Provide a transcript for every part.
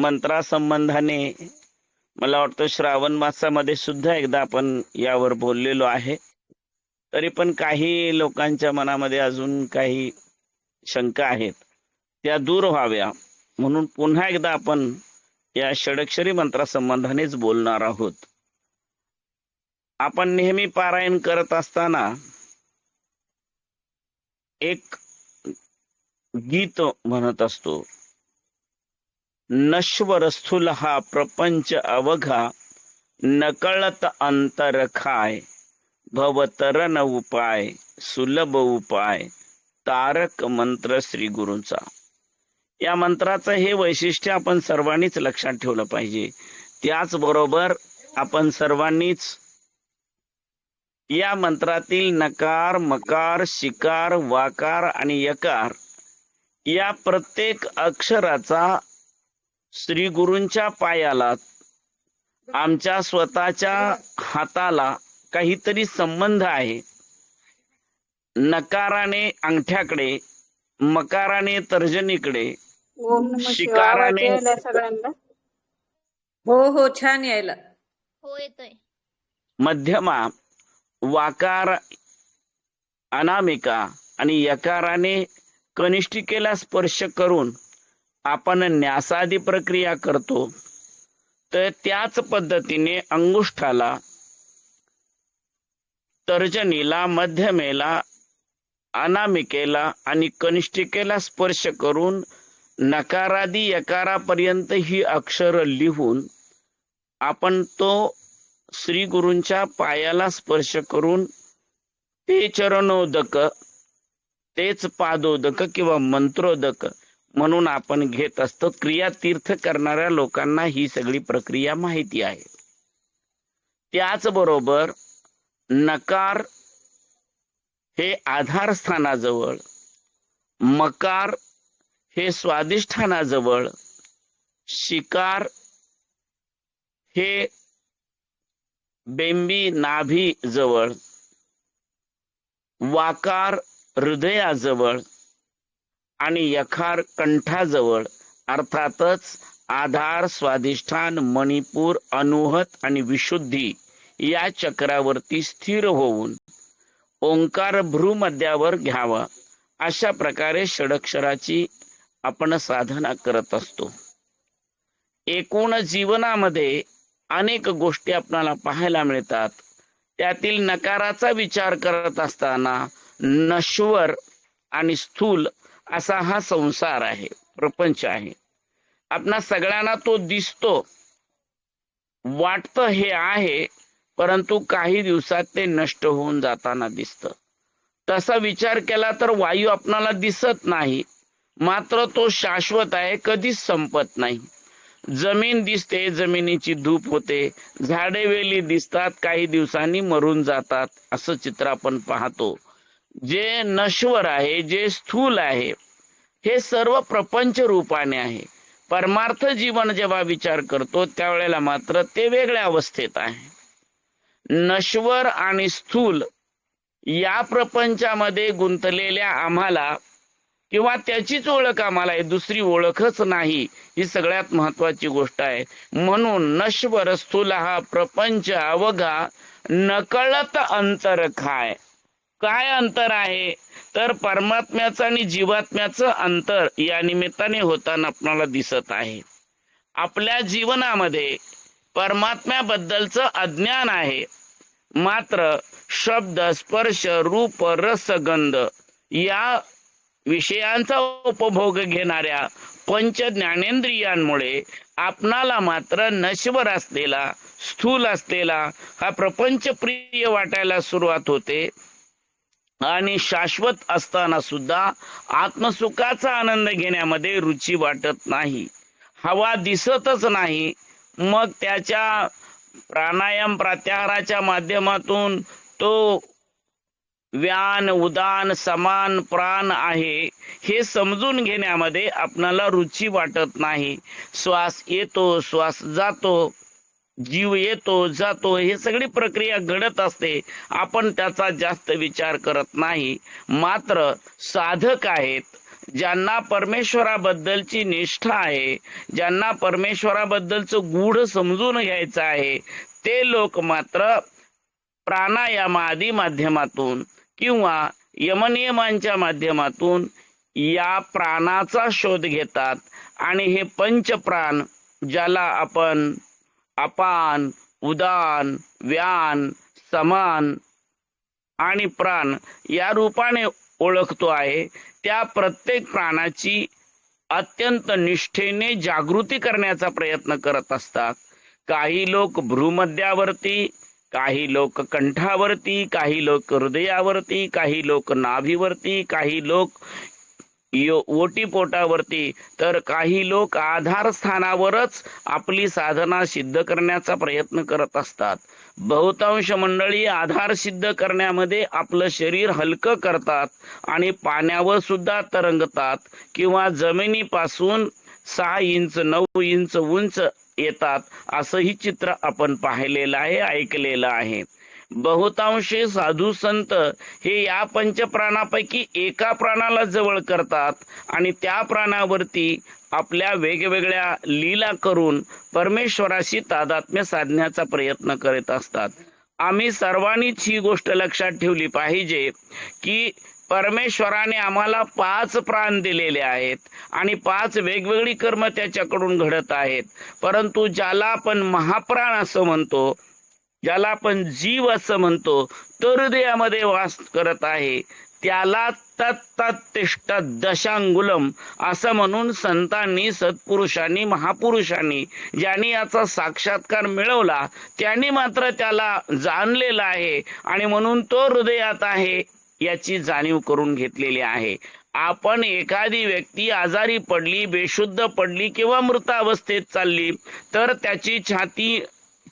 मंत्रासंबंधाने मला वाटतं श्रावण मासामध्ये सुद्धा एकदा आपण यावर बोललेलो आहे. तरी पण काही लोकांच्या मनामध्ये अजून काही शंका आहेत, त्या दूर व्हाव्या म्हणून पुन्हा एकदा आपण या षडक्षरी मंत्रासंबंधानेच बोलणार आहोत. आपण नेहमी पारायण करत असताना एक गीत म्हणत असतो, नश्वर स्थूल हा प्रपंच अवघा, नकळत अंतर खाय, भवतरण उपाय, सुलभ उपाय, तारक मंत्र श्री गुरूंचा. या मंत्राचं हे वैशिष्ट्य आपण सर्वांनीच लक्षात ठेवलं पाहिजे. त्याचबरोबर आपण सर्वांनीच या मंत्रातील नकार, मकार, शिकार, वाकार आणि यकार या प्रत्येक अक्षराचा श्री गुरूंच्या पायाला, आमच्या स्वतःच्या हाताला काहीतरी संबंध आहे. नकाराने अंगठ्याकडे, मकाराने तर्जनीकडे, शिकाराने सगळ्यांना हो छान यायला हो येतोय. मध्यमा, वाकार अनामिका आणि यकाराने कनिष्ठिकेला स्पर्श करून आपण न्यासादी प्रक्रिया करतो. तर त्याच पद्धतीने अंगुष्ठाला, तर्जनीला, मध्यमेला, अनामिकेला आणि कनिष्ठिकेला स्पर्श करून नकारादी यकारापर्यंत ही अक्षर लिहून आपण तो श्री गुरूंच्या पायाला स्पर्श करून ते चरणोदक, तेच पादोदक किंवा मंत्रोदक म्हणून आपण घेत असतो. क्रिया तीर्थ करणाऱ्या लोकांना ही सगळी प्रक्रिया माहिती आहे. त्याचबरोबर नकार हे आधार स्थानाजवळ, मकार हे स्वादिष्ठानाजवळ, शिकार हे बेंबी नाभी जवळ, वाकार हृदयाजवळ आणि यकार कंठाजवळ, अर्थातच आधार, स्वादिष्ठान, मणिपूर, अनुहत आणि विशुद्धी या चक्रावरती स्थिर होऊन ओंकार भ्रूमध्यावर घ्यावा. अशा प्रकारे षडक्षराची आपण साधना करत असतो. एकूण जीवनामध्ये अनेक गोष्टी आपल्याला पाहायला मिळतात. त्यातील नकाराचा विचार करत असताना नश्वर आणि स्थूल असा हा संसार आहे, प्रपंच आहे. आपणा सगळ्यांना तो दिसतो, वाटतं हे आहे, परंतु काही दिवसात ते नष्ट होऊन जाताना दिसतं. तसा विचार केला तर वायू आपणाला दिसत नाही, मात्र तो शाश्वत आहे, कधीच संपत नाही. जमीन दिसते, जमिनीची धूप होते, झाडे वेली दिसतात, काही दिवसांनी मरून जातात. असं चित्र आपण पाहतो. जे नश्वर आहे, जे स्थूल आहे, हे सर्व प्रपंच रूपाने आहे. परमार्थ जीवन जेव्हा विचार करतो त्यावेळेला मात्र ते वेगळ्या अवस्थेत आहे. नश्वर आणि स्थूल या प्रपंचामध्ये गुंतलेल्या आम्हाला किंवा त्याचीच ओळख आम्हाला आहे, दुसरी ओळखच नाही, ही सगळ्यात महत्वाची गोष्ट आहे. म्हणून नश्वर स्थूल हा प्रपंच अवघा, नकळत अंतर खाय. काय अंतर आहे तर परमात्म्याचं आणि जीवात्म्याचं अंतर या निमित्ताने होताना आपल्याला दिसत आहे. आपल्या जीवनामध्ये परमात्म्याबद्दलचं अज्ञान आहे, मात्र शब्द, स्पर्श, रूप, रस, गंध या विषयांचा उपभोग घेणाऱ्या पंच ज्ञानेंद्रियांमुळे आपणाला मात्र नश्वर असलेला, स्थूल असलेला हा प्रपंच प्रिय वाटायला सुरुवात होते. आणि शाश्वत असताना सुद्धा आत्मसुखाचा आनंद घेण्यामध्ये रुची वाटत नाही, हवा दिसतच नाही. मग त्याच्या प्राणायाम प्रत्याहाराच्या माध्यमातून तो व्यान, उदान, समान प्राण आहे हे समजून घेण्यामध्ये आपणाला रुची वाटत नाही. श्वास येतो, श्वास जातो, जीव येतो, जातो, हे सगळी प्रक्रिया घडत असते. आपण त्याचा जास्त विचार करत नाही. मात्र साधक आहेत ज्यांना परमेश्वराबद्दलची निष्ठा आहे, ज्यांना परमेश्वराबद्दलचं गूढ समजून घ्यायचं आहे, ते लोक मात्र प्राणायामादी माध्यमातून किंवा यमनियमांच्या माध्यमातून या प्राणाचा शोध घेतात आणि हे पंचप्राण, ज्याला आपण अपान, उदान, व्यान, समान आणि प्राण या रूपाने ओळखतो आहे, त्या प्रत्येक प्राणाची अत्यंत निष्ठेने जागृती करण्याचा प्रयत्न करत असतात. काही लोक भ्रूमध्यावरती, काही लोक कंठावरती, काही लोक हृदयावरती, काही लोक नाभीवरती, काही लोक ओटीपोटावरती, तर काही लोक आधारस्थानावरच आपली साधना सिद्ध करण्याचा प्रयत्न करत असतात. बहुतांश मंडळी आधार सिद्ध करण्यामध्ये आपलं शरीर हलकं करतात आणि पाण्यावर सुद्धा तरंगतात किंवा जमिनीपासून 6 इंच 9 इंच उंच येतात, असंही चित्र आपण पाहिलेलं आहे, ऐकलेलं आहे. बहुतांशी साधू संत हे या पंचप्राणापैकी एका प्राणाला जवळ करतात आणि त्या प्राणावरती आपल्या वेगवेगळ्या लीला करून परमेश्वराशी तादात्म्य साधण्याचा प्रयत्न करत असतात. आम्ही सर्वांनीच ही गोष्ट लक्षात ठेवली पाहिजे की परमेश्वराने आम्हाला 5 प्राण दिलेले आहेत आणि 5 वेगवेगळी कर्म त्याच्याकडून घडत आहेत. परंतु ज्याला आपण महाप्राण असं म्हणतो, ज्याला आपण जीव असं म्हणतो, तो हृदयामध्ये वास करत आहे, त्याला तत्तिष्ठ दशांगुलम असं म्हणून संतांनी, सत्पुरुषांनी, महापुरुषांनी, ज्यांनी याचा साक्षात्कार मिळवला त्यांनी मात्र त्याला जाणलेलं आहे आणि म्हणून तो हृदयात आहे याची जाणीव करून घेतलेली आहे. आपण एखादी व्यक्ती आजारी पडली, बेशुद्ध पडली किंवा मृतावस्थेत चालली तर त्याची छाती,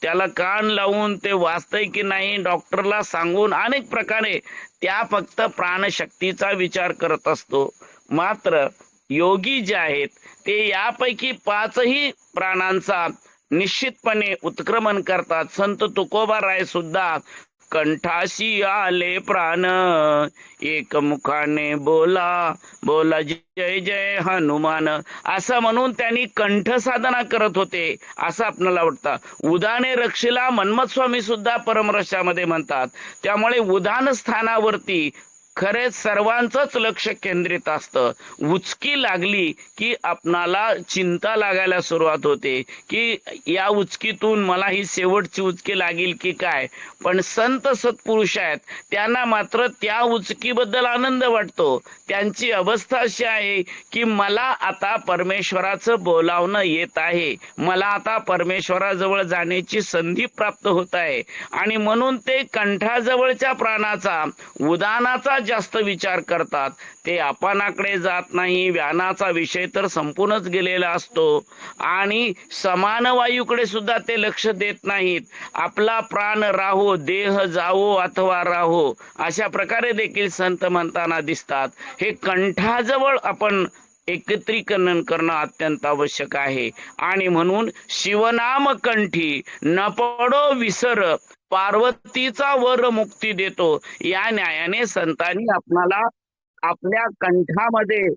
त्याला कान लावून ते वाचतंय की नाही डॉक्टरला सांगून अनेक प्रकारे त्या फक्त प्राणशक्तीचा विचार करत असतो. मात्र योगी जे आहेत ते यापैकी 5ही प्राणांचा निश्चितपणे उत्क्रमण करतात. संत तुकोबाराय सुद्धा कंठाशी आले प्राण, एक मुखाने बोला बोला जय जय हनुमान असं म्हणून त्यांनी कंठ साधना करत होते असं आपल्याला वाटतं. उदाने रक्षिला मन्मथ स्वामी सुद्धा परमरसामध्ये म्हणतात. त्यामुळे उदान स्थानावरती खरेच सर्वांचंच लक्ष केंद्रित असतं. उचकी लागली की आपणाला चिंता लागायला सुरुवात होते की या उचकीतून मला ही शेवटची उचकी लागेल की काय. पण संत सत्पुरुष आहेत त्यांना मात्र त्या उचकीबद्दल आनंद वाटतो. त्यांची अवस्था अशी आहे की मला आता परमेश्वराचं बोलावणं येत आहे, मला आता परमेश्वराजवळ जाण्याची संधी प्राप्त होत आहे आणि म्हणून ते कंठाजवळच्या प्राणाचा, उदानाचा जास्त विचार करतात. ते अपानाकडे जात नाही. व्यानाचा विषय तर संपूर्णच गेलेला असतो आणि समान वायूकडे सुद्धा ते लक्ष देत नाहीत. आपला प्राण राहो, देह जावो अथवा राहो अशा प्रकारे देखील संत म्हणताना दिसतात. हे कंठाजवळ आपण एकत्रीकरण करणं अत्यंत आवश्यक आहे आणि म्हणून शिवनाम कंठी न पडो विसर, पार्वतीचा वर मुक्ती देतो या न्यायाने संतांनी आपणाला आपल्या कंठामध्ये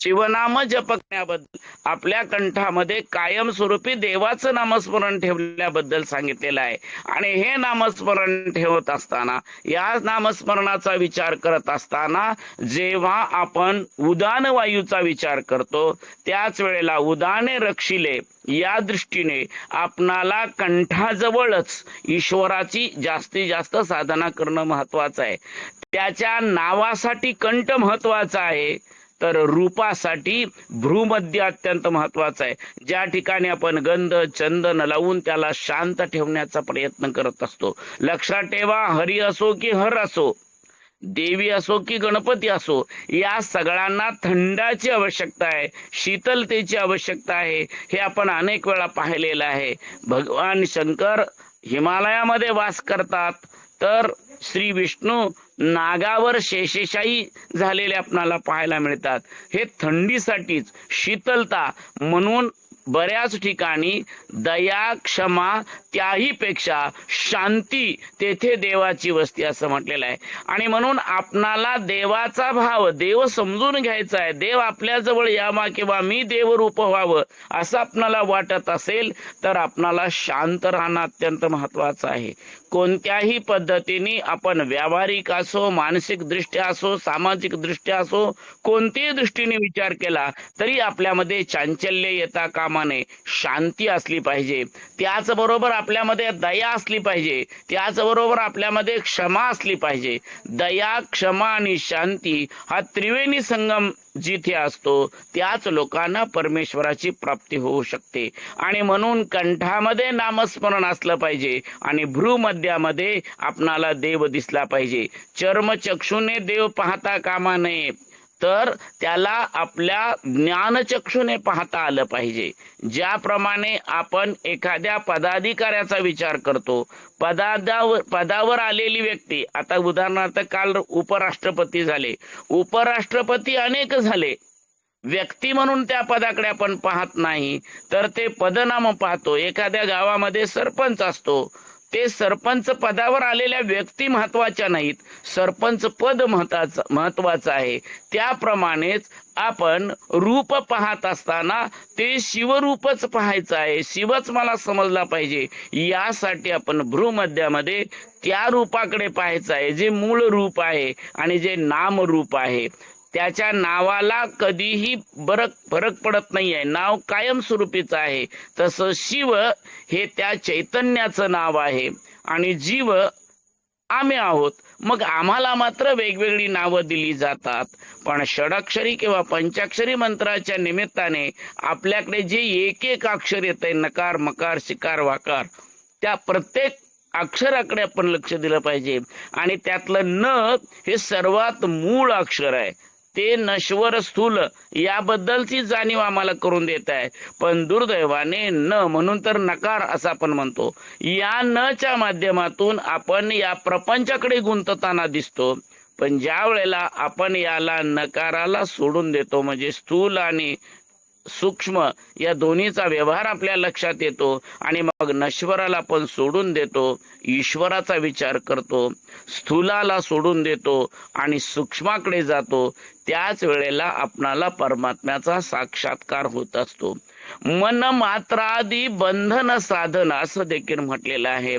शिवनाम जपण्याबद्दल, आपल्या कंठामध्ये कायमस्वरूपी देवाचं नामस्मरण ठेवण्याबद्दल सांगितलेलं आहे. आणि हे नामस्मरण ठेवत असताना, या नामस्मरणाचा विचार करत असताना जेव्हा आपण उदान वायूचा विचार करतो त्याच वेळेला उदाने रक्षिले या दृष्टीने आपणाला कंठाजवळच ईश्वराची जास्तीत जास्त साधना करणं महत्वाचं आहे. त्याच्या नावासाठी कंठ महत्वाचा आहे तर रूपासाठी भ्रूमध्य अत्यंत महत्वाचा आहे. ज्या ठिकाणी आपण गंध चंदन लावून त्याला शांत ठेवण्याचा प्रयत्न करत असतो. लक्षात ठेवा, हरी असो की हर असो, देवी असो की गणपती असो, या सगळ्यांना थंडाची आवश्यकता आहे, शीतलतेची आवश्यकता आहे. हे आपण अनेक वेळा पाहिलेलं आहे. भगवान शंकर हिमालयामध्ये वास करतात तर श्री विष्णू नागावर शेषशायी झालेले आपणाला पाहायला मिळतात. हे थंडीसाठीच, शीतलता म्हणून बऱ्याच ठिकाणी दया, क्षमा, त्याही पेक्षा शांती तेथे देवाची वस्ती असं म्हटलेलं आहे. आणि म्हणून आपणाला देवाचा भाव, देव समजून घ्यायचा आहे, देव आपल्या जवळ यावा किंवा मी देवरूप व्हावं असं आपणाला वाटत असेल तर आपणाला शांत राहणं अत्यंत महत्वाचं आहे. कोणत्याही पद्धतीने आपण व्यावहारिक असो, मानसिक दृष्ट्या असो, सामाजिक दृष्ट्या असो, कोणत्याही दृष्टीने विचार केला तरी आपल्यामध्ये चांचल्य येता कामा नये. शांती असली पाहिजे, त्याचबरोबर आपल्यामध्ये दया असली पाहिजे, त्याचबरोबर आपल्यामध्ये क्षमा असली पाहिजे. दया, क्षमा आणि शांती हा त्रिवेणी संगम जिथे असतो त्याच लोकांना परमेश्वराची प्राप्ती होऊ शकते. आणि म्हणून कंठामध्ये नामस्मरण असलं पाहिजे आणि भ्रूमध्यामध्ये आपणाला देव दिसला पाहिजे. चर्मचक्षुने देव पाहता कामा नये, तर त्याला आपल्या ज्ञानचक्षुने पाहता आलं पाहिजे. ज्याप्रमाणे आपण एखाद्या पदाधिकाऱ्याचा विचार करतो, पदावर आलेली व्यक्ती, आता उदाहरणार्थ काल उपराष्ट्रपती झाले, उपराष्ट्रपती अनेक झाले, व्यक्ती म्हणून त्या पदाकडे आपण पाहत नाही तर ते पदनाम पाहतो. एखाद्या गावामध्ये सरपंच असतो, ते सरपंच पदावर आलेल्या व्यक्ती महत्वाच्या नाहीत, सरपंच पद महत्वाचं आहे. त्याप्रमाणेच आपण रूप पाहत असताना ते शिवरूपच पाहायचं आहे, शिवच मला समजला पाहिजे. यासाठी आपण भ्रूमध्यामध्ये त्या रूपाकडे पाहायचं आहे जे मूळ रूप आहे आणि जे नाम रूप आहे. त्याच्या नावाला कधीही फरक पडत नाहीये, नाव कायमस्वरूपीच आहे. तसं शिव हे त्या चैतन्याचं नाव आहे आणि जीव आम्ही आहोत. मग आम्हाला मात्र वेगवेगळी नावं दिली जातात, पण षडाक्षरी किंवा पंचाक्षरी मंत्राच्या निमित्ताने आपल्याकडे जे एक एक अक्षर येते, नकार, मकार, शिकार, वाकार, त्या प्रत्येक अक्षराकडे आपण लक्ष दिलं पाहिजे. आणि त्यातलं न हे सर्वात मूळ अक्षर आहे, ते नश्वर स्थूल याबद्दलची जाणीव आम्हाला करून देत आहे. पण दुर्दैवाने न म्हणून तर नकार असं आपण म्हणतो. या नच्या माध्यमातून आपण या प्रपंचाकडे गुंतताना दिसतो. पण ज्या वेळेला आपण याला नकाराला सोडून देतो, म्हणजे स्थूल आणि सूक्ष्म या दोन्हीचा व्यवहार आपल्या लक्षात येतो आणि मग नश्वराला पण सोडून देतो, ईश्वराचा विचार करतो, स्थूलाला सोडून देतो आणि सूक्ष्माकडे जातो, त्याच वेळेला आपणाला परमात्म्याचा साक्षात्कार होत असतो. मन मात्रादी बंधन साधन असं देखील म्हटलेलं आहे.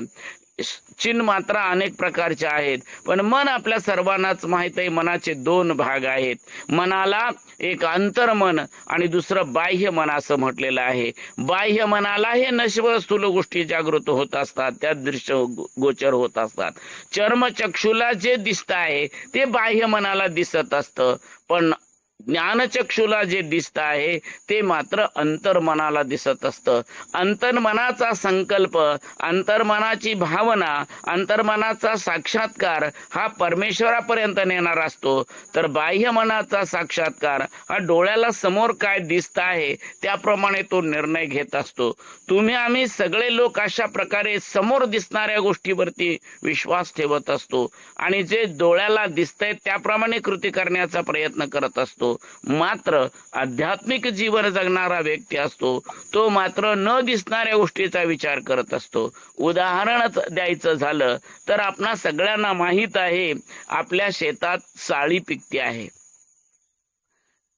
चिन्ह मात्रा अनेक प्रकारच्या आहेत, पण मन आपल्या सर्वांनाच माहित आहे. मनाचे दोन भाग आहेत. मनाला एक अंतर्मन आणि दुसरं बाह्य मन असं म्हटलेलं आहे. बाह्य मनाला हे नश्वर स्थूल गोष्टी जागृत होत असतात, त्या दृश्य गोचर होत असतात. चर्मचक्षुला जे दिसत आहे ते बाह्य मनाला दिसत असतं, पण ज्ञानचक्षुला जे दिसत आहे ते मात्र अंतर्मनाला दिसत असतं. अंतर्मनाचा संकल्प, अंतर्मनाची भावना, अंतर्मनाचा साक्षात्कार हा परमेश्वरापर्यंत नेणार असतो, तर बाह्य मनाचा साक्षात्कार हा डोळ्याला समोर काय दिसत आहे त्याप्रमाणे तो निर्णय घेत असतो. तुम्ही आम्ही सगळे लोक अशा प्रकारे समोर दिसणाऱ्या गोष्टीवरती विश्वास ठेवत असतो आणि जे डोळ्याला दिसतंय त्याप्रमाणे कृती करण्याचा प्रयत्न करत असतो. मात्र आध्यात्मिक जीवन जगणारा व्यक्ती असतो तो मात्र न दिसणाऱ्या गोष्टीचा विचार करत असतो. उदाहरण द्यायचं झालं तर आपणा सगळ्यांना माहित आहे, आपल्या शेतात साळी पिकते आहे.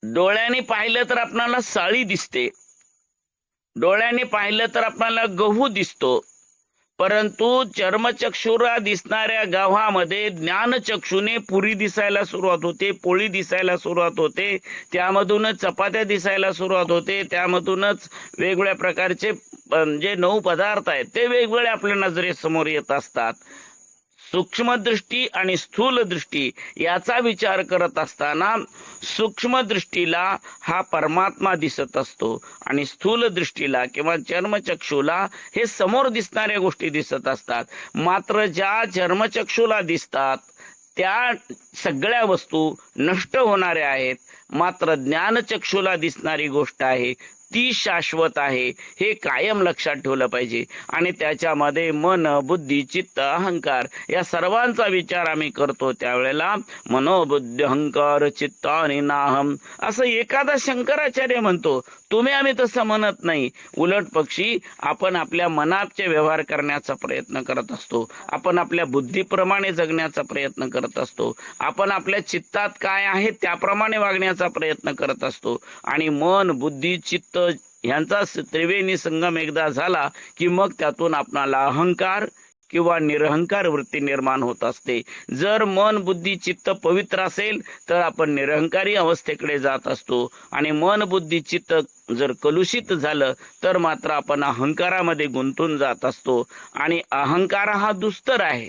डोळ्याने पाहिलं तर आपणाला साळी दिसते, डोळ्याने पाहिलं तर आपल्याला गहू दिसतो, परंतु चर्मचक्षुरा दिसणाऱ्या गव्हामध्ये ज्ञानचक्षुने पुरी दिसायला सुरुवात होते, पोळी दिसायला सुरुवात होते, त्यामधूनच चपात्या दिसायला सुरुवात होते, त्यामधूनच वेगवेगळ्या प्रकारचे जे 9 पदार्थ आहेत ते वेगवेगळे आपल्या नजरेसमोर येत असतात. सूक्ष्म दृष्टी आणि स्थूल दृष्टी याचा विचार करत असताना सूक्ष्म दृष्टीला हा परमात्मा दिसत असतो आणि स्थूल दृष्टीला किंवा चर्मचक्षुला हे समोर दिसणाऱ्या गोष्टी दिसत असतात. मात्र ज्या चर्मचक्षुला दिसतात त्या सगळ्या वस्तू नष्ट होणाऱ्या आहेत, मात्र ज्ञानचक्षुला दिसणारी गोष्ट आहे ती शाश्वत आहे हे कायम लक्षात ठेवलं पाहिजे. आणि त्याच्यामध्ये मन, बुद्धी, चित्त, अहंकार या सर्वांचा विचार आम्ही करतो त्यावेळेला मनोबुद्धी अहंकार चित्त आणि नाहम असं एखादा शंकराचार्य म्हणतो. आम्ही तसं म्हणत नाही. उलट पक्षी आपण आपल्या मनाचे व्यवहार करण्याचा प्रयत्न करत असतो. आपण आपल्या बुद्धीप्रमाणे जगण्याचा प्रयत्न करत असतो. आपण आपल्या चित्तात काय आहे त्याप्रमाणे वागण्याचा प्रयत्न करत असतो. आणि मन, बुद्धी, चित्त यांचा त्रिवेणी संगम एकदा झाला की मग त्यातून आपणाला अहंकार किंवा निरहंकार वृत्ती निर्माण होत असते. जर मन, बुद्धी, चित्त पवित्र असेल तर आपण निरहंकारी अवस्थेकडे जात असतो. आणि मन, बुद्धी, चित्त जर कलुषित झालं तर मात्र आपण अहंकारामध्ये गुंतून जात असतो. आणि अहंकार हा दुस्तर आहे,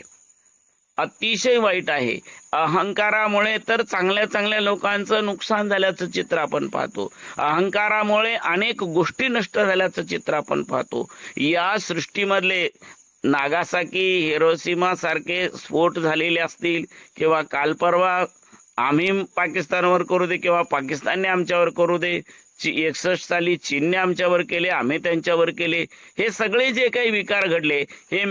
अतिशय वाईट आहे. अहंकारामुळे तर चांगल्या चांगल्या लोकांचं नुकसान झाल्याचं चित्र आपण पाहतो. अहंकारामुळे अनेक गोष्टी नष्ट झाल्याचं चित्र आपण पाहतो. या सृष्टीमधले नागासाकी, हिरोशिमा सारखे स्फोट झालेले असतील किंवा काल परवा आम्ही पाकिस्तानवर करू दे किंवा पाकिस्तानने आमच्यावर करू दे, 61 साली चीनने आमच्यावर केले, आम्ही त्यांच्यावर केले, हे सगळे जे काही विकार घडले हे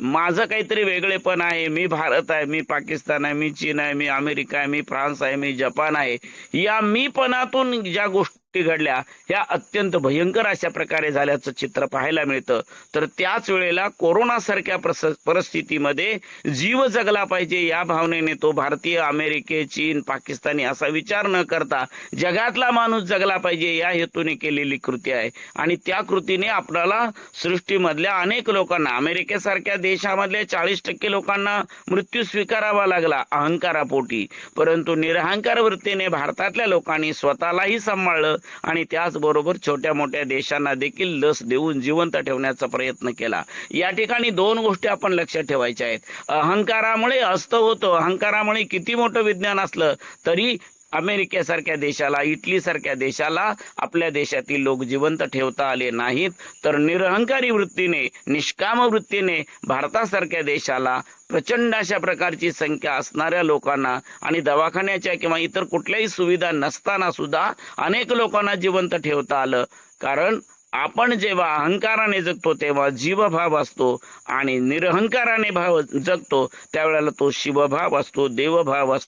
माझं काहीतरी वेगळेपण आहे, मी भारत आहे, मी पाकिस्तान आहे, मी चीन आहे, मी अमेरिका आहे, मी फ्रान्स आहे, मी जपान आहे, या मीपणातून ज्या गोष्टी घडल्या ह्या अत्यंत भयंकर अशा प्रकारे झाल्याचं चित्र पाहायला मिळतं. तर त्याच वेळेला कोरोना सारख्या परिस्थितीमध्ये जीव जगला पाहिजे या भावनेने तो भारतीय, अमेरिके, चीन, पाकिस्तानी असा विचार न करता जगातला माणूस जगला पाहिजे या हेतूने केलेली कृती आहे. आणि त्या कृतीने आपल्याला सृष्टीमधल्या अनेक लोकांना, अमेरिकेसारख्या देशामधल्या 40% लोकांना मृत्यू स्वीकारावा लागला अहंकारापोटी. परंतु निरहंकार वृत्तीने भारतातल्या लोकांनी स्वतःलाही सांभाळलं आणि त्याचबरोबर छोट्या मोठ्या देशांना देखील लस देऊन जिवंत ठेवण्याचा प्रयत्न केला. या ठिकाणी दोन गोष्टी आपण लक्षात ठेवायच्या आहेत. अहंकारामुळे अस्त होतो, अहंकारामुळे किती मोठं विज्ञान असलं तरी अमेरिकेसारख्या देशाला, इटली सारख्या देशाला आपल्या देशातील लोक जिवंत ठेवता आले नाहीत. तर निरहंकारी वृत्तीने, निष्काम वृत्तीने भारतासारख्या देशाला प्रचंड अशा प्रकारची संख्या असणाऱ्या लोकांना आणि दवाखान्याच्या किंवा इतर कुठल्याही सुविधा नसताना सुद्धा अनेक लोकांना जिवंत ठेवता आलं. कारण आपण जेव्हा अहंकाराने जगतो तेव्हा जीवभाव असतो आणि निरहंकाराने भाव जगतो त्यावेळेला तो शिवभाव असतो, देवभाव असतो.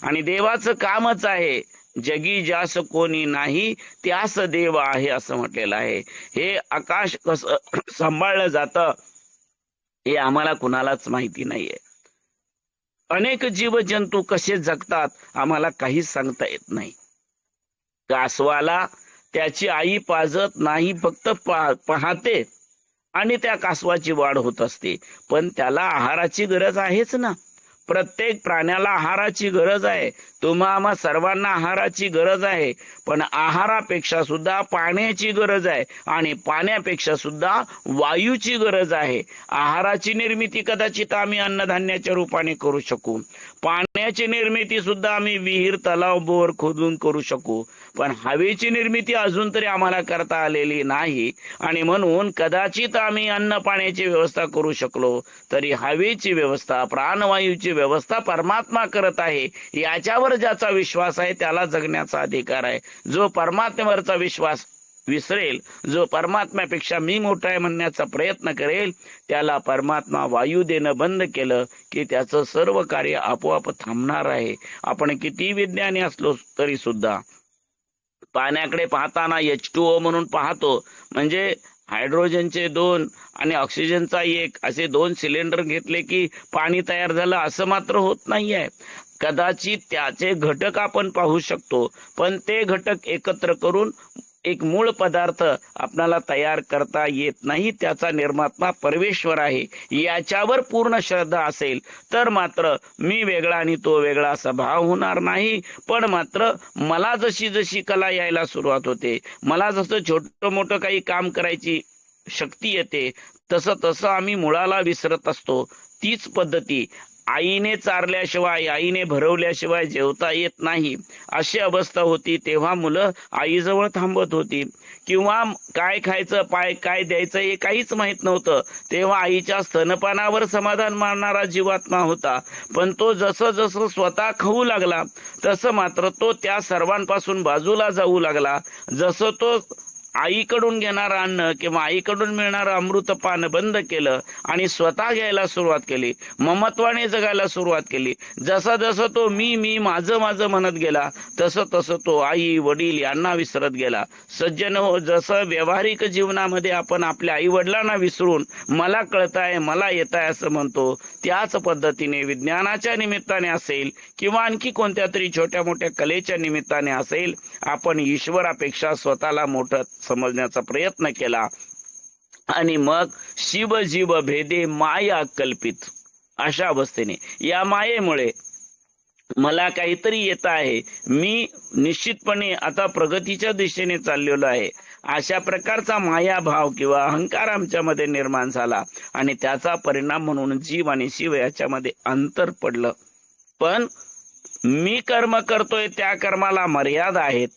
आणि देवाचं कामच आहे जगी ज्यास कोणी नाही त्यास देव आहे असं म्हटलेलं आहे. हे आकाश कसं सांभाळलं जातं हे आम्हाला कुणालाच माहिती नाहीये. अनेक जीवजंतू कसे जगतात आम्हाला काहीच सांगता येत नाही. कासवाला त्याची आई पाजत नाही, फक्त पाहते आणि त्या कासवाची वाढ होत असते. पण त्याला आहाराची गरज आहेच ना. प्रत्येक प्राण्याला आहाराची गरज आहे. आम्हा सर्वांना आहाराची गरज आहे. पण आहारापेक्षा सुद्धा पाण्याची गरज आहे आणि पाण्यापेक्षा सुद्धा वायूची गरज आहे. आहाराची निर्मिती कदाचित आम्ही अन्नधान्याच्या रूपाने करू शकू, पाण्याची निर्मिती सुद्धा आम्ही विहीर, तलाव, बोर खोदून करू शकू, पण हवेची निर्मिती अजून तरी आम्हाला करता आलेली नाही. आणि म्हणून कदाचित आम्ही अन्न पाण्याची व्यवस्था करू शकलो तरी हवेची व्यवस्था, प्राणवायूची व्यवस्था परमात्मा करत आहे. याच्यावर ज्याचा विश्वास आहे त्याला जगण्याचा अधिकार आहे. जो परमात्म्यावरचा विश्वास विसरेल, जो परमात्म्यापेक्षा मी मोठा आहे म्हणण्याचा प्रयत्न करेल, त्याला परमात्मा वायू देणं बंद केलं की त्याचं सर्व कार्य आपोआप थांबणार आहे. आपण किती विज्ञानी असलो तरी सुद्धा पाण्याकडे पाहताना H2O म्हणून पाहतो, म्हणजे हायड्रोजनचे 2 आणि ऑक्सिजनचा 1 असे 2 सिलेंडर घेतले की पाणी तयार झालं असं मात्र होत नाहीये. कदाचित त्याचे घटक आपण पाहू शकतो, पण ते घटक एकत्र करून एक मूळ पदार्थ आपल्याला तयार करता येत नाही. त्याचा निर्माता परमेश्वर आहे. याच्यावर पूर्ण श्रद्धा असेल तर मात्र मी वेगळा आणि तो वेगळा असा भाव होणार नाही. पण मात्र मला जशी जशी कला यायला सुरुवात होते, मला जसं छोटं मोठं काही काम करायची शक्ती येते, तसं तसं आम्ही मुळाला विसरत असतो. तीच पद्धती आईने चारल्याशिवाय, आईने भरवल्याशिवाय जेवता येत नाही अशी अवस्था होती. तेव्हा मुलं आईजवळ थांबत होती. किंवा काय खायचं, काय द्यायचं हे काहीच माहित नव्हतं. तेव्हा आईच्या स्तनपानावर समाधान मानणारा जीवात्मा होता. पण तो जसं जसं स्वतः खाऊ लागला तसं मात्र तो त्या सर्वांपासून बाजूला जाऊ लागला. जसं तो आईकडून घेणारं अन्न किंवा आईकडून मिळणारं अमृतपान बंद केलं आणि स्वतः घ्यायला सुरुवात केली, ममत्वाने जगायला सुरुवात केली, जसा जसं तो मी मी माझं माझं म्हणत गेला, तसं तसं तो आई वडील यांना विसरत गेला. सज्जन हो, जसं व्यावहारिक जीवनामध्ये आपण आपल्या आई वडिलांना विसरून मला कळताय मला येत आहे असं म्हणतो, त्याच पद्धतीने विज्ञानाच्या निमित्ताने असेल किंवा आणखी कोणत्या तरी छोट्या मोठ्या कलेच्या निमित्ताने असेल, आपण ईश्वरापेक्षा स्वतःला मोठं समजण्याचा प्रयत्न केला आणि मग शिव जीव भेदे माया कल्पित अशा अवस्थेने, या मायेमुळे मला काहीतरी येत आहे, मी निश्चितपणे आता प्रगतीच्या दिशेने चाललेलो आहे, अशा प्रकारचा मायाभाव किंवा अहंकार आमच्यामध्ये निर्माण झाला आणि त्याचा परिणाम म्हणून जीव आणि शिव याच्यामध्ये अंतर पडलं. पण मी कर्म करतोय त्या कर्माला मर्यादा आहेत,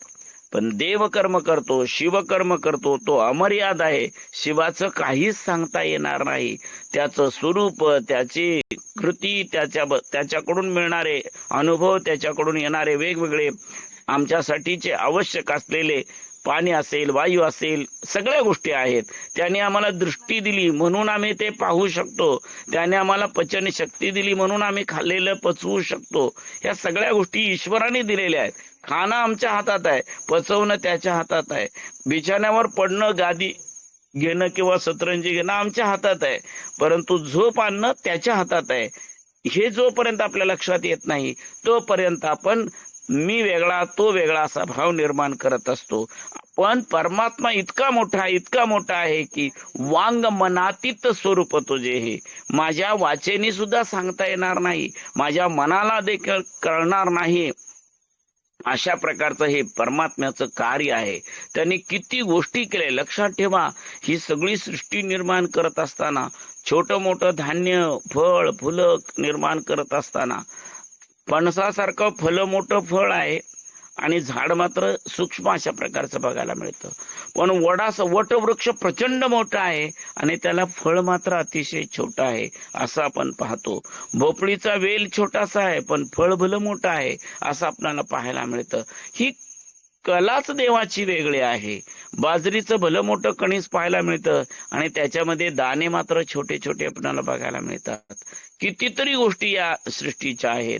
पण देव कर्म करतो, शिव कर्म करतो, तो अमर्याद आहे. शिवाचं काहीच सांगता येणार नाही. त्याचं स्वरूप, त्याची कृती, त्याच्याकडून मिळणारे अनुभव, त्याच्याकडून येणारे वेगवेगळे आमच्यासाठीचे आवश्यक असलेले पाणी असेल, वायू असेल, सगळ्या गोष्टी आहेत. त्याने आम्हाला दृष्टी दिली म्हणून आम्ही ते पाहू शकतो, त्याने आम्हाला पचन शक्ती दिली म्हणून आम्ही खाल्लेलं पचवू शकतो. या सगळ्या गोष्टी ईश्वराने दिलेल्या आहेत. खाणं आमच्या हातात आहे, पचवणं त्याच्या हातात आहे. बिछाण्यावर पडणं, गादी घेणं किंवा सतरंजी घेणं आमच्या हातात आहे, परंतु झोप आणणं त्याच्या हातात आहे. हे जोपर्यंत आपल्या लक्षात येत नाही तोपर्यंत आपण मी वेगळा तो वेगळा असा भाव निर्माण करत असतो. पण परमात्मा इतका मोठा आहे की वांग मनातीत स्वरूप तुझे हे माझ्या वाचेने सुद्धा सांगता येणार नाही, माझ्या मनाला देखील कळणार नाही. अशा प्रकारचं हे परमात्म्याचं कार्य आहे. त्यांनी किती गोष्टी केल्या लक्षात ठेवा. ही सगळी सृष्टी निर्माण करत असताना, छोटं मोठं धान्य, फळ, फुलं निर्माण करत असताना, फणसासारखं फळ मोठं फळ आहे आणि झाड मात्र सूक्ष्म अशा प्रकारचं बघायला मिळतं. पण वटवृक्ष प्रचंड मोठा आहे आणि त्याला फळ मात्र अतिशय छोटं आहे असं आपण पाहतो. भोपळीचा वेल छोटासा आहे पण फळ भलं मोठं आहे असं आपल्याला पाहायला मिळतं. ही कलाच देवाची वेगळी आहे. बाजरीचं भलं मोठं कणीस पाहायला मिळतं आणि त्याच्यामध्ये दाणे मात्र छोटे छोटे आपल्याला बघायला मिळतात. कितीतरी गोष्टी या सृष्टीच्या आहेत.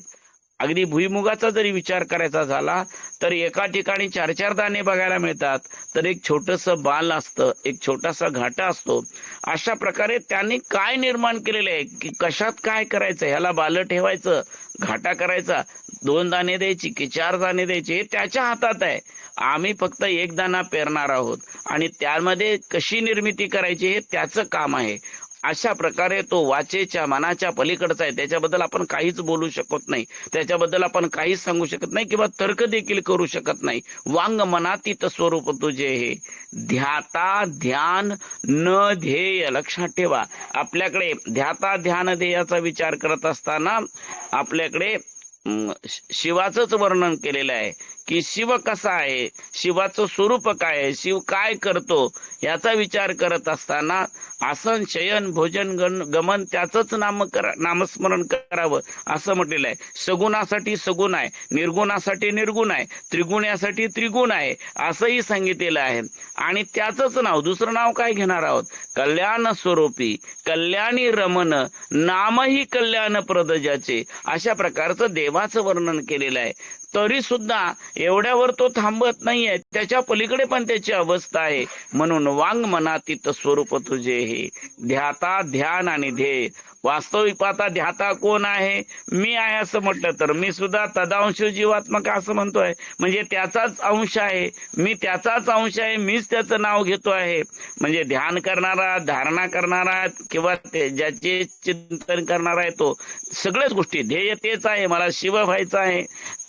अगदी भुईमुगाचा जरी विचार करायचा झाला तर एका ठिकाणी 4-4 दाणे बघायला मिळतात, तर एक छोटस बाल असतं, एक छोटासा घाटा असतो. अशा प्रकारे त्यांनी काय निर्माण केलेलं आहे की कशात काय करायचं, ह्याला बाल ठेवायचं, घाटा करायचा, 2 दाणे द्यायची की 4 दाणे द्यायचे, हे त्याच्या हातात आहे. आम्ही फक्त 1 दाणा पेरणार आहोत आणि त्यामध्ये कशी निर्मिती करायची हे त्याचं काम आहे. अशा प्रकारे तो वाचेच्या मनाच्या पलीकडचा आहे. त्याच्याबद्दल आपण काहीच बोलू शकत नाही, त्याच्याबद्दल आपण काहीच सांगू शकत नाही किंवा तर्क देखील करू शकत नाही. वांग मनातीत स्वरूप तुझे हे ध्याता ध्यान न ध्येय. लक्षात ठेवा, आपल्याकडे ध्याता ध्यान ध्येयाचा विचार करत असताना आपल्याकडे शिवाचंच वर्णन केलेलं आहे की शिव कसा आहे, शिवाचं स्वरूप काय आहे, शिव काय करतो याचा विचार करत असताना आसन शयन भोजन गमन त्याचंच नामस्मरण करावं असं म्हटलेलं आहे. सगुणासाठी सगुण आहे, निर्गुणासाठी निर्गुण आहे, त्रिगुण्यासाठी त्रिगुण आहे असंही सांगितलेलं आहे. आणि त्याचंच नाव, दुसरं नाव काय घेणार आहोत? कल्याण स्वरूपी, कल्याणी रमण, नामही कल्याण प्रदजाचे. अशा प्रकारचं देवाचं वर्णन केलेलं आहे. तरी सुद्धा एवढ्यावर तो थांबत नाहीये, त्याच्या पलीकडे पण त्याची अवस्था आहे. म्हणून वांग मनातीत स्वरूप तुझे हे ध्याता ध्यान आणि ध्येय. वास्तविक पाहता ध्याता कोण आहे? मी आहे असं म्हटलं तर मी सुद्धा तदांश जीवात्मक असं म्हणतोय, म्हणजे त्याचाच अंश आहे, मी त्याचाच अंश आहे, मीच त्याचं नाव घेतो आहे. म्हणजे ध्यान करणारा, धारणा करणारा किंवा ज्याचे चिंतन करणारा आहे तो सगळ्याच गोष्टी, ध्येय तेच आहे, मला शिव व्हायचं आहे.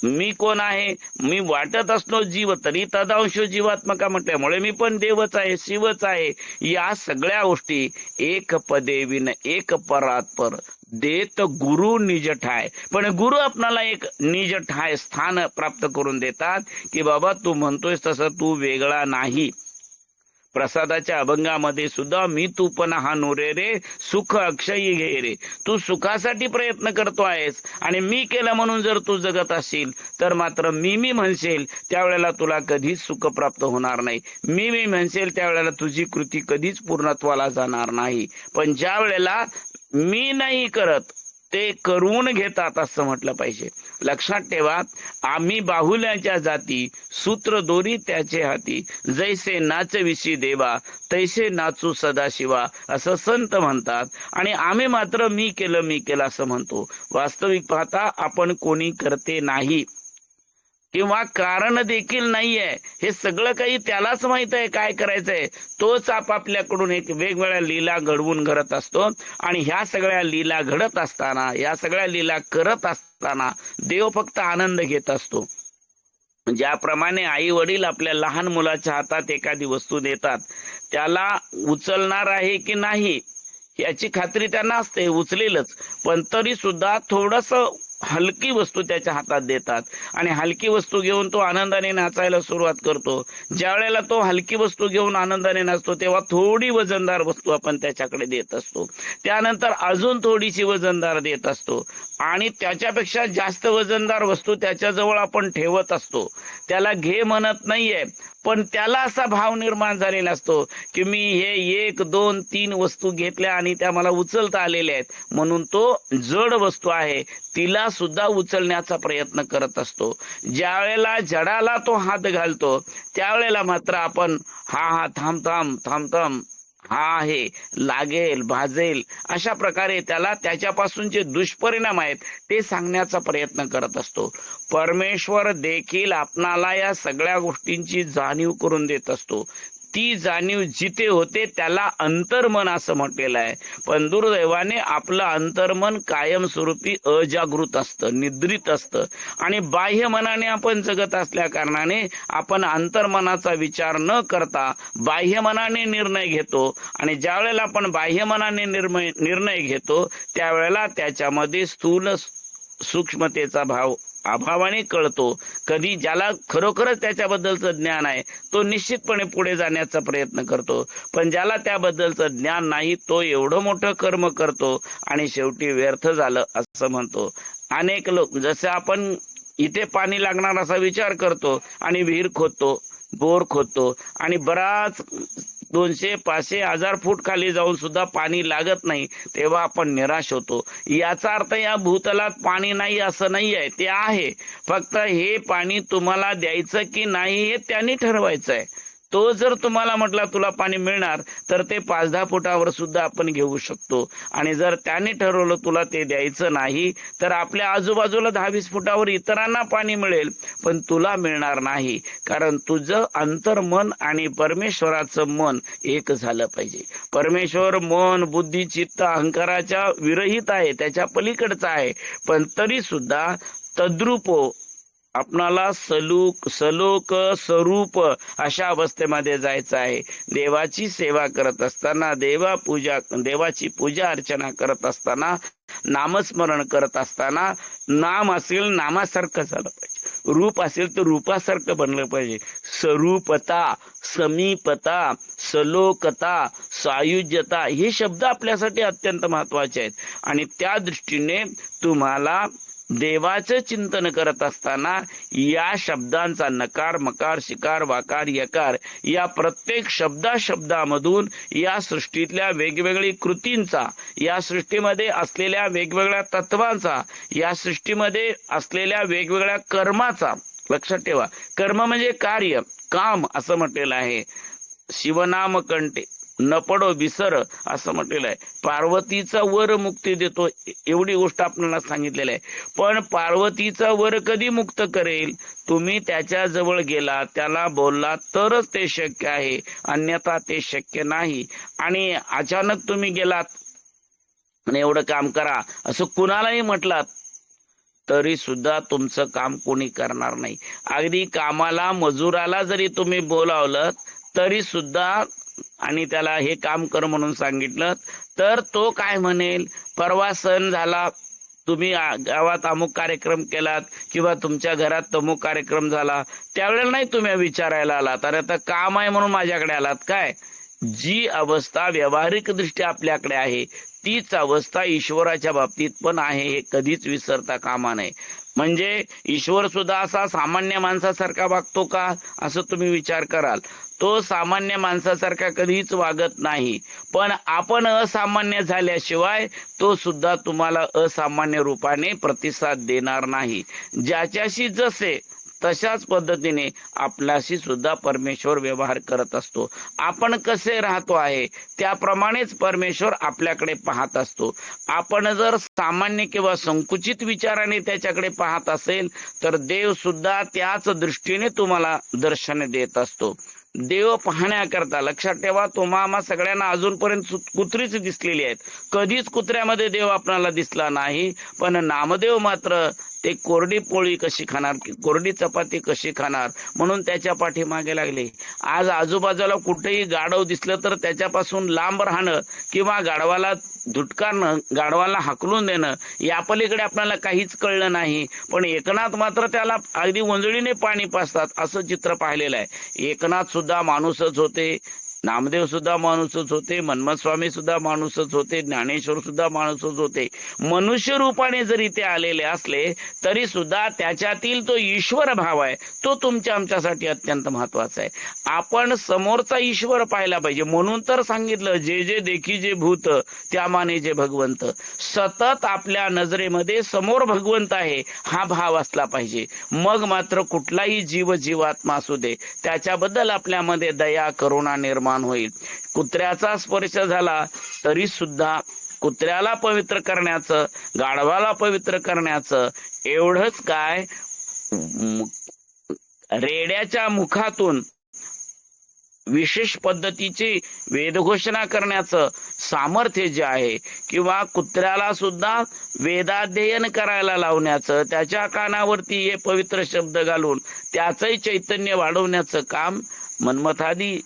मी कोण आहे? मी वाटत असलो जीव तरी तदांश जीवात्मका म्हटल्यामुळे मी पण देवच आहे, शिवच आहे. या सगळ्या गोष्टी एक पदे विन एक परात्पर देत गुरु निज ठाय. पण गुरु आपणाला एक निज ठाय स्थान प्राप्त करून देतात की बाबा तू म्हणतोयस तसं तू वेगळा नाही. प्रसादाच्या अभंगामध्ये सुद्धा मी तू पण हा नोरे रे सुख अक्षयी घे रे. तू सुखासाठी प्रयत्न करतो आहेस आणि मी केलं म्हणून जर तू जगत असशील तर मात्र मी म्हणशील त्यावेळेला तुला कधीच सुख प्राप्त होणार नाही. मी म्हणशील त्यावेळेला तुझी कृती कधीच पूर्णत्वाला जाणार नाही. पण ज्या वेळेला मी नाही करत ते करून घेतात असं म्हटलं पाहिजे. लक्षात ठेवा, आम्ही बाहुल्याच्या जाती सूत्र दोरी त्याचे हाती, जैसे नाचविशी देवा तैसे नाचू सदाशिवा असं संत म्हणतात. आणि आम्ही मात्र मी केलं असं म्हणतो. वास्तविक पाहता आपण कोणी करते नाही किंवा कारण देखील नाहीये. हे सगळं काही त्यालाच माहित आहे काय करायचंय. तोच आपापल्याकडून एक वेगवेगळ्या लीला घडवून घडत असतो. आणि ह्या सगळ्या लीला घडत असताना, या सगळ्या लीला करत असताना देव फक्त आनंद घेत असतो. ज्याप्रमाणे आई वडील आपल्या लहान मुलाच्या हातात एखादी वस्तू देतात, त्याला उचलणार आहे की नाही याची खात्री त्यांना असते, उचलेलच. पण तरी सुद्धा थोडस हलकी वस्तू त्याच्या हातात देतात आणि हलकी वस्तू घेऊन तो आनंदाने नाचायला सुरुवात करतो. ज्या वेळेला तो हलकी वस्तू घेऊन आनंदाने नाचतो तेव्हा थोडी वजनदार वस्तू आपण त्याच्याकडे देत असतो. त्यानंतर अजून थोडीशी वजनदार देत असतो आणि त्याच्यापेक्षा जास्त वजनदार वस्तू त्याच्याजवळ आपण ठेवत असतो. त्याला घे म्हणत नाहीये, पण त्याला असा भाव निर्माण झालेला असतो की मी हे 1, 2, 3 वस्तू घेतल्या आणि त्या मला उचलता आलेल्या आहेत, म्हणून तो जड वस्तू आहे तिला सुद्धा उचलण्याचा प्रयत्न करत असतो. ज्या वेळेला जडाला तो हात घालतो त्यावेळेला मात्र आपण हा थांब हा आहे, लागेल, भाजेल, अशा प्रकारे त्याला त्याच्यापासून जे दुष्परिणाम आहेत ते सांगण्याचा प्रयत्न करत असतो. परमेश्वर देखील आपणाला या सगळ्या गोष्टींची जाणीव करून देत असतो. ती जाणीव जिथे होते त्याला अंतर्मन असं म्हटलेलं आहे. पण दुर्दैवाने आपलं अंतर्मन कायमस्वरूपी अजागृत असतं, निद्रित असतं आणि बाह्य मनाने आपण जगत असल्या कारणाने आपण अंतर्मनाचा विचार न करता बाह्य मनाने निर्णय घेतो. आणि ज्या वेळेला आपण बाह्य मनाने निर्णय घेतो त्यावेळेला त्याच्यामध्ये स्थूल सूक्ष्मतेचा भाव अभावाने कळतो. कधी ज्याला खरोखरच त्याच्याबद्दलचं ज्ञान आहे तो निश्चितपणे पुढे जाण्याचा प्रयत्न करतो. पण ज्याला त्याबद्दलचं ज्ञान नाही तो एवढं मोठं कर्म करतो आणि शेवटी व्यर्थ झालं असं म्हणतो. अनेक लोक जसे आपण इथे पाणी लागणार असा विचार करतो आणि विहीर खोदतो, बोर खोदतो आणि बराच 200, 500, 1000 फूट खाली जाऊन सुद्धा पाणी लागत नाही, तेव्हा आपण निराश होतो. याचा अर्थ या भूतलात पाणी नाही असं नाही आहे, ते आहे. फक्त हे पाणी तुम्हाला द्यायचं की नाही हे त्यांनी ठरवायचं आहे. तो जर तुम्हाला म्हटला तुला पाणी मिळणार तर ते 5-10 फुटावर सुद्धा आपण घेऊ शकतो. आणि जर त्याने ठरवलं तुला ते द्यायचं नाही तर आपल्या आजूबाजूला 10-20 फुटावर इतरांना पाणी मिळेल पण तुला मिळणार नाही. कारण तुझं अंतर्मन आणि परमेश्वराचं मन एक झालं पाहिजे. परमेश्वर मन, बुद्धी, चित्त, अहंकाराच्या विरहित आहे, त्याच्या पलीकडचं आहे. पण तरी सुद्धा तद्रूप आपणाला सलोक स्वरूप अशा अवस्थेमध्ये जायचं आहे. देवाची सेवा करत असताना, देवाची पूजा अर्चना करत असताना, नामस्मरण करत असताना नाम असेल नामासारखं झालं पाहिजे, रूप असेल तर रूपासारखं बनलं पाहिजे. स्वरूपता, समीपता, सलोकता, सायुज्यता हे शब्द आपल्यासाठी अत्यंत महत्वाचे आहेत. आणि त्या दृष्टीने तुम्हाला देवाचं चिंतन करत असताना या शब्दांचा नकार, मकार, शिकार, वाकार, यकार या प्रत्येक शब्दामधून या सृष्टीतल्या वेगवेगळी कृतींचा, या सृष्टीमध्ये असलेल्या वेगवेगळ्या तत्वांचा, या सृष्टीमध्ये असलेल्या वेगवेगळ्या कर्माचा, लक्षात ठेवा कर्म म्हणजे कार्य, काम असं म्हटलेलं आहे. शिवनाम कंठे न पडो विसर असं म्हटलेलं आहे. पार्वतीचा वर मुक्ती देतो एवढी गोष्ट आपल्याला सांगितलेली आहे. पण पार्वतीचा वर कधी मुक्त करेल? तुम्ही त्याच्या जवळ गेला, त्याला बोलला तरच ते शक्य आहे, अन्यथा ते शक्य नाही. आणि अचानक तुम्ही गेलात आणि एवढं काम करा असं कुणालाही म्हटलात तरी सुद्धा तुमचं काम कोणी करणार नाही. अगदी कामाला, मजुराला जरी तुम्ही बोलावलं तरी सुद्धा आणि त्याला हे काम कर म्हणून सांगितलं तर तो काय म्हणेल? परवा सण झाला, तुम्ही गावात अमुक कार्यक्रम केलात किंवा तुमच्या घरात तमुक कार्यक्रम झाला, त्यावेळेला नाही तुम्ही विचारायला आलात, अरे आता काम आहे म्हणून माझ्याकडे आलात काय? जी अवस्था व्यावहारिक दृष्ट्या आपल्याकडे आहे तीच अवस्था ईश्वराच्या बाबतीत पण आहे, हे कधीच विसरता कामा नये. म्हणजे ईश्वर सुद्धा असा सामान्य माणसासारखा वागतो का, असं तुम्ही विचार कराल. तो सामान्य माणसासारखा कधीच वागत नाही, पण आपण असामान्य झाल्याशिवाय तो सुद्धा तुम्हाला असामान्य रूपाने प्रतिसाद देणार नाही. ज्याच्याशी जसे तशाच पद्धतीने आपल्याशी सुद्धा परमेश्वर व्यवहार करत असतो. आपण कसे राहतो आहे त्याप्रमाणेच परमेश्वर आपल्याकडे पाहत असतो. आपण जर सामान्य किंवा संकुचित विचाराने त्याच्याकडे पाहत असेल तर देव सुद्धा त्याच दृष्टीने तुम्हाला दर्शन देत असतो. देव पाहण्याकरता लक्षात ठेवा, तुम्हा सगळ्यांना अजूनपर्यंत कुत्रीच दिसलेली आहेत, कधीच कुत्र्यामध्ये देव आपल्याला दिसला नाही. पण नामदेव मात्र ते कोरडी पोळी कशी खाणार, कोरडी चपाती कशी खाणार म्हणून त्याच्या पाठीमागे लागले. आज आजूबाजूला कुठेही गाढव दिसलं तर त्याच्यापासून लांब राहणं किंवा गाढवाला धुटकारणं, गाढवाला हाकलून देणं, या पलीकडे आपल्याला काहीच कळलं नाही. पण एकनाथ मात्र त्याला अगदी वंजळीने पाणी पाजतात, असं चित्र पाहिलेलं आहे. एकनाथ सुद्धा माणूसच होते, नामदेव सुद्धा माणूसच होते, मन्मथ स्वामी सुद्धा माणूसच होते, ज्ञानेश्वर सुद्धा माणूसच होते. मनुष्य रूपाने जरी ते आलेले असले तरी सुद्धा त्याच्यातील तो ईश्वर भाव आहे, तो तुमच्या आमच्यासाठी अत्यंत महत्वाचा आहे. आपण समोरचा ईश्वर पाहायला पाहिजे. म्हणून तर सांगितलं, जे जे देखी जे भूत त्या माने जे भगवंत. सतत आपल्या नजरेमध्ये समोर भगवंत आहे हा भाव असला पाहिजे. मग मात्र कुठलाही जीवात्मा असू दे त्याच्याबद्दल आपल्यामध्ये दया करुणा निर्माण होईल. कुत्र्याचा स्पर्श झाला तरी सुद्धा कुत्र्याला पवित्र करण्याचं, गाढवाला पवित्र करण्याचं, एवढंच काय, रेड्याच्या मुखातून विशेष पद्धतीची वेदघोषणा करण्याचं सामर्थ्य जे आहे, किंवा कुत्र्याला सुद्धा वेदाध्ययन करायला लावण्याचं, त्याच्या कानावरती हे पवित्र शब्द घालून त्याचंही चैतन्य वाढवण्याचं काम मन्मथादी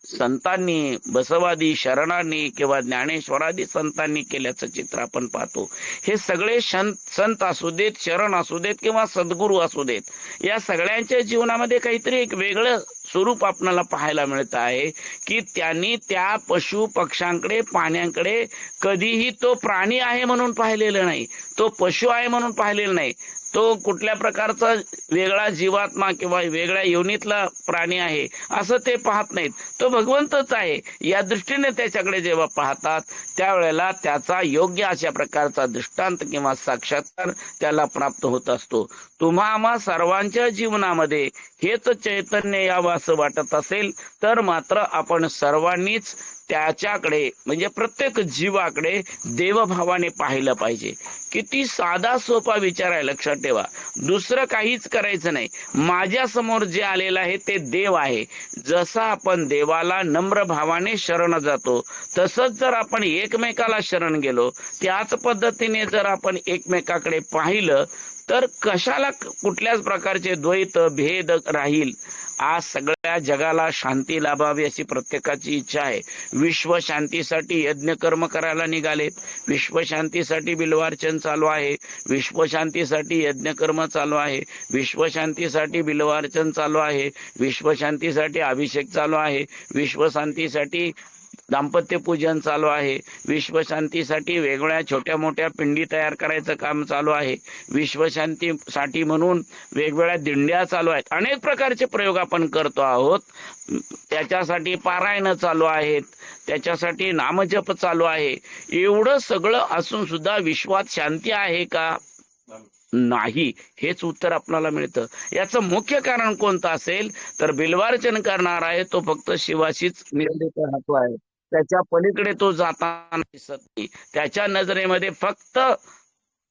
संतांनी, बसवादी शरणांनी किंवा ज्ञानेश्वरादी संतांनी केल्याचं चित्र आपण पाहतो. हे सगळे संत असू देत, शरण असू देत किंवा सद्गुरू असू देत, या सगळ्यांच्या जीवनामध्ये काहीतरी एक वेगळं स्वरूप आपल्याला पाहायला मिळत आहे की त्यांनी त्या पशु पक्ष्यांकडे, प्राण्यांकडे कधीही तो प्राणी आहे म्हणून पाहिलेलं नाही, तो पशु आहे म्हणून पाहिलेलं नाही, तो कुठल्या प्रकारचा वेगळा जीवात्मा किंवा वेगळ्या योनीतला प्राणी आहे असं ते पाहत नाहीत. तो भगवंतच आहे या दृष्टीने त्याच्याकडे जेव्हा पाहतात त्यावेळेला त्याचा योग्य अशा प्रकारचा दृष्टांत किंवा साक्षात्कार त्याला प्राप्त होत असतो. आम्हा सर्वांच्या जीवनामध्ये हेच चैतन्य यावं असं वाटत असेल तर मात्र आपण सर्वांनीच त्याच्याकडे, म्हणजे प्रत्येक जीवाकडे देवभावाने पाहिलं पाहिजे. किती साधा सोपा विचार आहे, लक्षात ठेवा. दुसरं काहीच करायचं नाही. माझ्या समोर जे आलेलं आहे ते देव आहे. जसा आपण देवाला नम्र भावाने शरण जातो तसंच जर आपण एकमेकाला शरण गेलो, त्याच पद्धतीने जर आपण एकमेकाकडे पाहिलं तर कशाला कुठल्याच प्रकारचे द्वैत भेद राहील. आज सगळ्या जगाला शांती लाभावी अशी प्रत्येकाची इच्छा आहे. विश्व शांतीसाठी यज्ञ कर्म करायला निघालेत, विश्व शांतीसाठी बिल्वार्चन चालू आहे, विश्व शांतीसाठी यज्ञ कर्म चालू आहे, विश्व शांतीसाठी बिल्वार्चन चालू आहे, विश्व शांतीसाठी अभिषेक चालू आहे, विश्व शांतीसाठी दाम्पत्य पूजन चालू आहे, विश्वशांतीसाठी वेगळ्या छोट्या मोठ्या पिंडी तयार करायचं काम चालू आहे, विश्वशांतीसाठी म्हणून वेगवेगळ्या दिंड्या चालू आहेत, अनेक प्रकारचे प्रयोग आपण करतो आहोत. त्याच्यासाठी पारायण चालू आहेत, त्याच्यासाठी नामजप चालू आहे. एवढं सगळं असून सुद्धा विश्वात शांती आहे का? नाही, हेच उत्तर आपल्याला मिळतं. याचं मुख्य कारण कोणतं असेल तर बिल्वार्चन करणार आहे तो फक्त शिवाशीच निगडीत राहतो आहे, त्याच्या पलीकडे तो जाताना दिसत नाही. त्याच्या नजरेमध्ये फक्त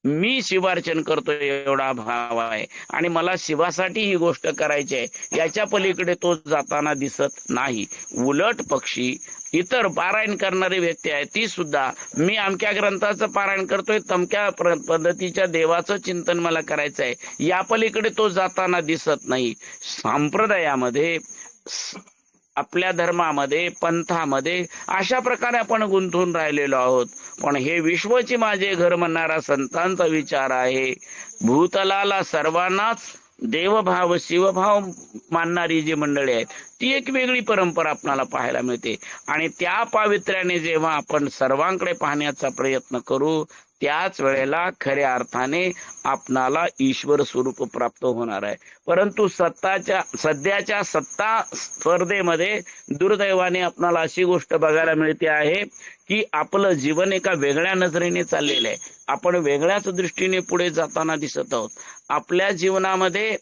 मी शिवार्चन करतोय एवढा भाव आहे आणि मला शिवासाठी ही गोष्ट करायची आहे, याच्या पलीकडे तो जाताना दिसत नाही. उलट पक्षी इतर पारायण करणारी व्यक्ती आहे ती सुद्धा मी अमक्या ग्रंथाचं पारायण करतोय, तमक्या पद्धतीच्या देवाचं चिंतन मला करायचं आहे, या पलीकडे तो जाताना दिसत नाही. संप्रदायामध्ये आपल्या धर्मामध्ये, पंथामध्ये अशा प्रकारे आपण गुंतून राहिलेलो आहोत. पण हे विश्वची माझे घर म्हणणारा संतांचा विचार आहे. भूतलाला सर्वांनाच देवभाव शिवभाव मानणारी जी मंडळी आहेत ती एक वेगळी परंपरा आपल्याला पाहायला मिळते. आणि त्या पावित्र्याने जेव्हा आपण सर्वांकडे पाहण्याचा प्रयत्न करू त्याच वेळेला खऱ्या अर्थाने आपणाला ईश्वर स्वरूप प्राप्त होणार आहे. परंतु सध्याच्या सत्ता स्पर्धेमध्ये दुर्दैवाने आपणाला अशी गोष्ट बघायला मिळते आहे की आपलं जीवन एका वेगळ्या नजरेने चाललेलं आहे. आपण वेगळ्याच दृष्टीने पुढे जाताना दिसत आहोत. आपल्या जीवनामध्ये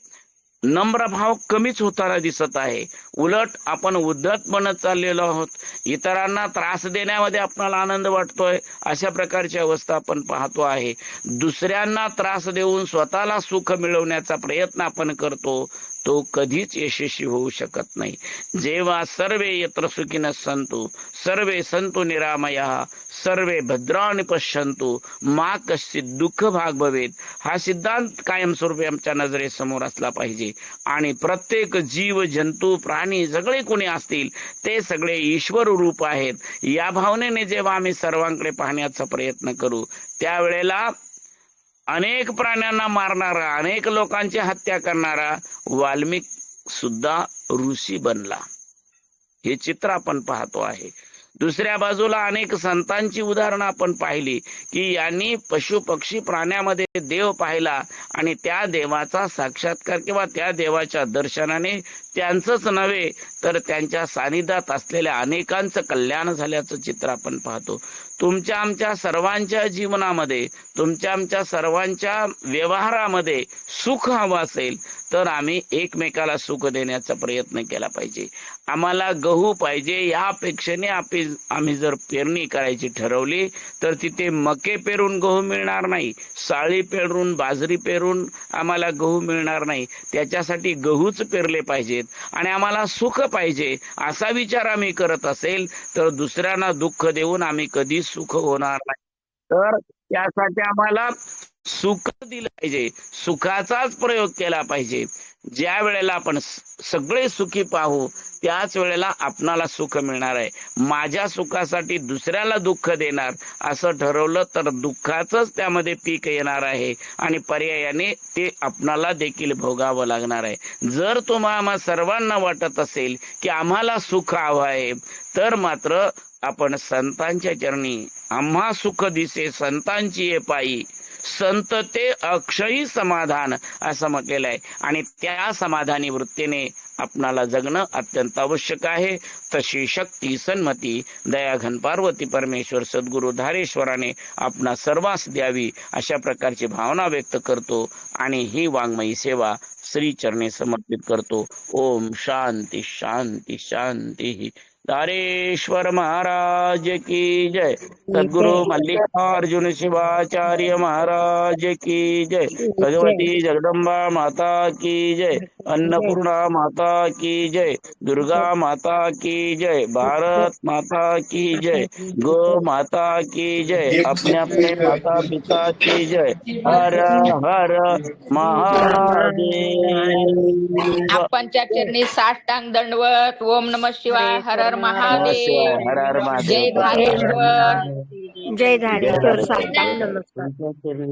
नम्र भाव कमीच होताना दिसत आहे. उलट आपण उद्धट बनत चाललेलो आहोत. इतरांना त्रास देण्यामध्ये आपल्याला आनंद वाटतोय अशा प्रकारची अवस्था आपण पाहतो आहे. दुसऱ्यांना त्रास देऊन स्वतःला सुख मिळवण्याचा प्रयत्न आपण करतो तो कधीच यशस्वी होऊ शकत नाही. जेव्हा सर्वे यत्र सुखिनः सन्तु सर्वे सन्तु निरामयाः सर्वे भद्राणि पश्यन्तु मा कश्चित् दुःख भाग भवेत हा सिद्धांत कायमस्वरूपी आमच्या नजरेसमोर असला पाहिजे. आणि प्रत्येक जीव जंतू प्राणी सगळे कोणी असतील ते सगळे ईश्वर रूप आहेत. या भावनेने जेव्हा आम्ही सर्वांकडे पाहण्याचा प्रयत्न करू त्यावेळेला अनेक प्राण्यांना मारणारा, अनेक लोकांची हत्या करणारा वाल्मिक सुद्धा ऋषी बनला. हे चित्र आपण पाहतो आहे. दुसऱ्या बाजूला अनेक संतांची उदाहरणं आपण पाहिली की यांनी पशु पक्षी प्राण्यामध्ये देव पाहिला आणि त्या देवाचा साक्षात्कार किंवा त्या देवाच्या दर्शनाने त्यांचंच नव्हे तर त्यांच्या सानिध्यात असलेल्या अनेकांचं कल्याण झाल्याचं चित्र आपण पाहतो. तुमच्या आमच्या सर्वांच्या जीवनामध्ये, तुमच्या आमच्या सर्वांच्या व्यवहारामध्ये सुख हवं असेल तर आम्ही एकमेकाला सुख देण्याचा प्रयत्न केला पाहिजे. आम्हाला गहू पाहिजे या अपेक्षेने आम्ही जर पेरणी करायची ठरवली तर तिथे मके पेरून गहू मिळणार नाही, साळी पेरून बाजरी पेरून आम्हाला गहू मिळणार नाही. त्याच्यासाठी गहूच पेरले पाहिजेत. आणि आम्हाला सुख पाहिजे असा विचार आम्ही करत असेल तर दुसऱ्यांना दुःख देऊन आम्ही कधी सुख होणार नाही. तर त्यासाठी आम्हाला सुख दिलं पाहिजे, सुखाचाच प्रयोग केला पाहिजे. ज्या वेळेला आपण सगळे सुखी पाहू त्याच वेळेला आपणाला सुख मिळणार आहे. माझ्या सुखासाठी दुसऱ्याला दुःख देणार असं ठरवलं तर दुःखाचंच त्यामध्ये पीक येणार आहे आणि पर्यायाने ते आपणाला देखील भोगावं लागणार आहे. जर तुम्हाला सर्वांना वाटत असेल की आम्हाला सुख हवं आहे तर मात्र आपण संतांच्या चरणी आम्हा सुख दिसे संतांची ये पायी संत ते अक्षयी समाधान असं म्हटलेलं आहे. आणि त्या समाधानी वृत्तीने आपणाला जगणं अत्यंत आवश्यक आहे. तशी शक्ती सन्मती दयाघन पार्वती परमेश्वर सद्गुरु धारेश्वराने आपणा सर्वांस द्यावी अशा प्रकारची भावना व्यक्त करतो आणि ही वाङ्मयी सेवा श्री चरणी समर्पित करतो. ओम शांती शांती शांती. धारेश्वर महाराज की जय. सद्गुरु मल्लिकार्जुन शिवाचार्य महाराज की जय. भगवती जगदंबा माता की जय. अन्नपूर्णा माता की जय. दुर्गा माता की जय. भारत माता की जय. गो माता की जय. अपने अपने माता पिता की जय. हर हर महादेव. आपणच्या चरणी साष्टांग दंडवत. ओम नमः शिवाय. हर हर महादेव. हर हर जय महादेव. धारेश्वर. जय धारेश्वर. साष्टांग नमस्कार.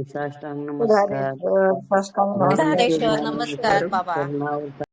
साष्टांग नमस्कार. धारेश्वर, साष्टांग नमस्कार. धारेश्वर नमस्कार बाबा.